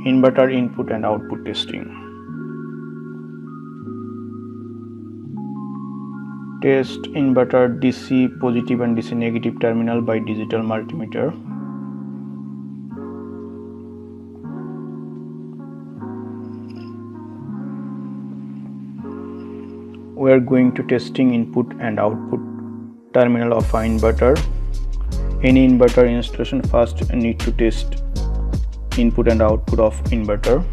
Inverter input and output testing. Test inverter DC positive and DC negative terminal by digital multimeter. We are going to testing input and output terminal of an inverter. Any inverter installation first need to test input and output of inverter.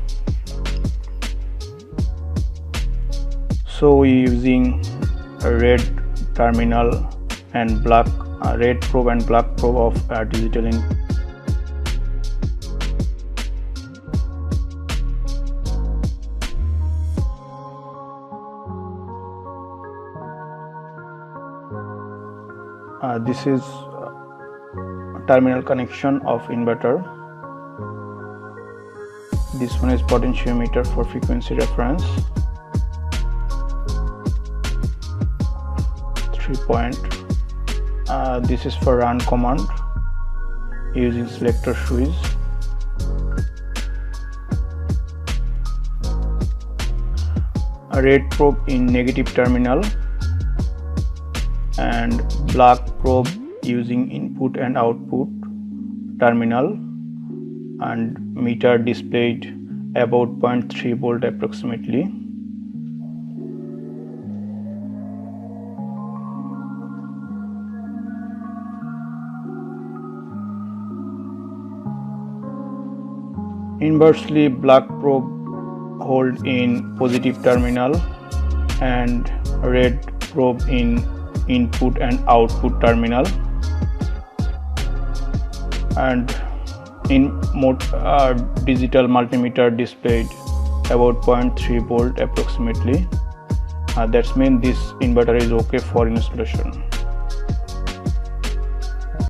So we using a red terminal and black red probe and black probe of digital input. This is terminal connection of inverter. This one is potentiometer for frequency reference. 3 point. This is for run command using selector switch. A red probe in negative terminal and black probe using input and output terminal, and meter displayed about 0.3 volt approximately. Inversely, black probe hold in positive terminal and red probe in input and output terminal, and in digital multimeter displayed about 0.3 volt approximately. That means this inverter is okay for installation.